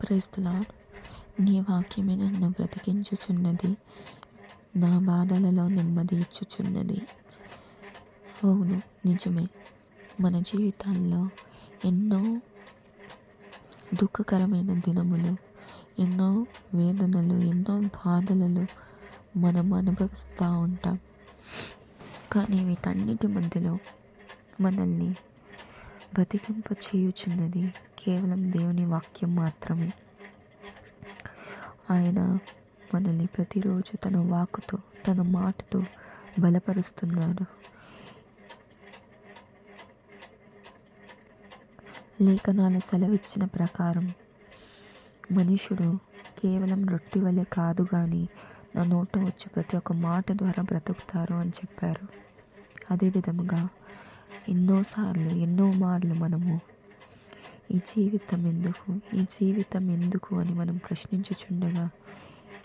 Praise the lord. నీ వాక్యమే నన్ను బ్రతికించుచున్నది, నా బాధలలో నెమ్మది ఇచ్చుచున్నది. అవును, నిజమే. మన జీవితాల్లో ఎన్నో దుఃఖకరమైన దినములు, ఎన్నో వేదనలు, ఎన్నో బాధలలో మనం అనుభవిస్తూ ఉంటాం. కానీ వీటన్నిటి మధ్యలో మనల్ని బ్రతికింప చేయుచున్నది కేవలం దేవుని వాక్యం మాత్రమే. ఆయన మనల్ని ప్రతిరోజు తన వాక్కుతో, తన మాటతో బలపరుస్తున్నాడు. లేఖనాలు సెలవిచ్చిన ప్రకారం మనుషుడు కేవలం రొట్టె వలె కాదు కానీ నా నోట వచ్చి ప్రతి ఒక్క మాట ద్వారా బ్రతుకుతారు అని చెప్పారు. అదే విధముగా ఎన్నోసార్లు, ఎన్నో మార్లు మనము ఈ జీవితం ఎందుకు అని మనం ప్రశ్నించుచుండగా,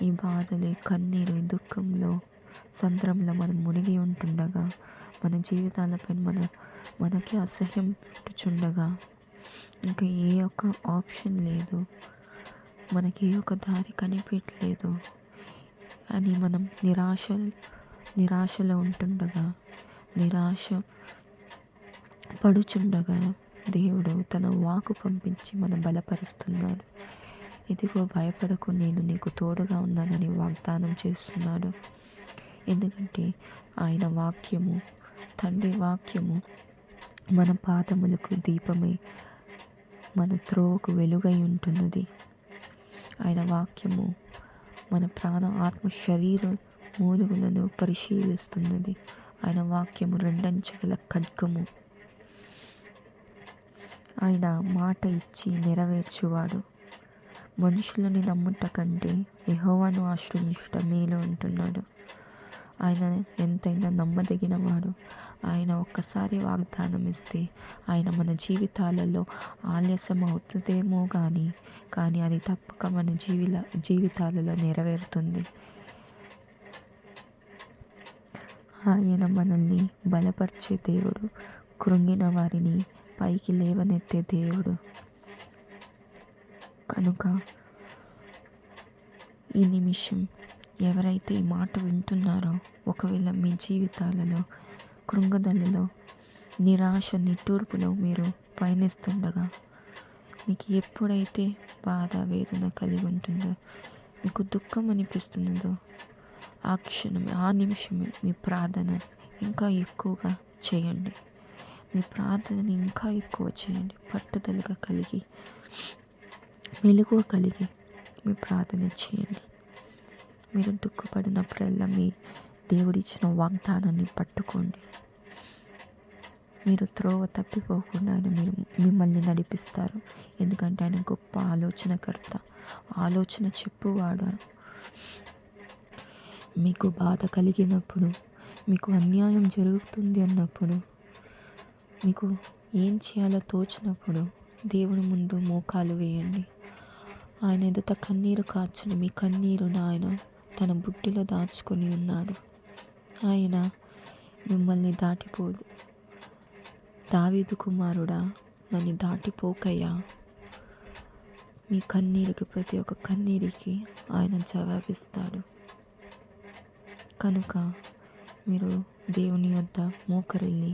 ఈ బాధలు, ఈ కన్నీరు, ఈ దుఃఖంలో, సంద్రంలో మనం మునిగి ఉంటుండగా, మన జీవితాలపై మనకి అసహ్యం పుట్టుచుండగా, ఇంకా ఏ ఒక్క ఆప్షన్ లేదు, మనకి ఏ ఒక్క దారి కనిపించలేదు అని మనం నిరాశలో ఉంటుండగా, నిరాశ పడుచుండగా దేవుడు తన వాక్కు పంపించి మనం బలపరుస్తున్నాడు. ఇదిగో భయపడకు, నేను నీకు తోడుగా ఉన్నానని వాగ్దానం చేస్తున్నాడు. ఎందుకంటే ఆయన వాక్యము, తండ్రి వాక్యము మన పాదములకు దీపమై, మన త్రోవకు వెలుగై ఉంటున్నది. ఆయన వాక్యము మన ప్రాణ, ఆత్మ, శరీర మూలుగులను పరిశీలిస్తున్నది. ఆయన వాక్యము రెండంచెల ఖడ్గము. ఆయన మాట ఇచ్చి నెరవేర్చువాడు. మనుషులని నమ్ముట కంటే యెహోవాను ఆశ్రయించుట మేలు అంటున్నాడు. ఆయన ఎంతైనా నమ్మదగినవాడు. ఆయన ఒక్కసారి వాగ్దానం ఇస్తే ఆయన మన జీవితాలలో ఆలస్యం అవుతుందేమో కానీ అది తప్పక మన జీవితాలలో నెరవేరుతుంది. ఆయన మనల్ని బలపరిచే దేవుడు, కృంగిన వారిని పైకి లేవనెత్తే దేవుడు. కనుక ఈ నిమిషం ఎవరైతే ఈ మాట వింటున్నారో, ఒకవేళ మీ జీవితాలలో కృంగదలలో, నిరాశ, నిట్టూర్పులో మీరు పయనిస్తుండగా, మీకు ఎప్పుడైతే బాధ, వేదన కలిగి ఉంటుందో, మీకు దుఃఖం అనిపిస్తున్నదో, ఆ క్షణమే, ఆ నిమిషమే మీ ప్రార్థన ఇంకా ఎక్కువగా చేయండి. మీ ప్రార్థనని ఇంకా ఎక్కువ చేయండి. పట్టుదలగా కలిగి, మెలకువ కలిగి మీ ప్రార్థన చేయండి. మీరు దుఃఖపడినప్పుడల్లా మీ దేవుడిచ్చిన వాగ్దానాన్ని పట్టుకోండి. మీరు త్రోవ తప్పిపోకుండా ఆయన మిమ్మల్ని నడిపిస్తారు. ఎందుకంటే ఆయన గొప్ప ఆలోచనకర్త, ఆలోచన చెప్పువాడు. మీకు బాధ కలిగినప్పుడు, మీకు అన్యాయం జరుగుతుంది అన్నప్పుడు, మీకు ఏం చేయాలో తోచినప్పుడు దేవుని ముందు మోకాలు వేయండి. ఆయన ఎదుట కన్నీరు కార్చండి. మీ కన్నీరును ఆయన తన బుట్టిలో దాచుకొని ఉన్నాడు. ఆయన మిమ్మల్ని దాటిపోదు. దావీదు కుమారుడా, నన్ను దాటిపోకయ్యా. మీ కన్నీరుకి, ప్రతి ఒక్క కన్నీరికి ఆయన జవాబిస్తాడు. కనుక మీరు దేవుని యొద్ద మోకరిల్లి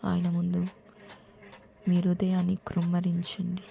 ఆయన ముందు మీ హృదయాన్ని కృమ్మరించండి.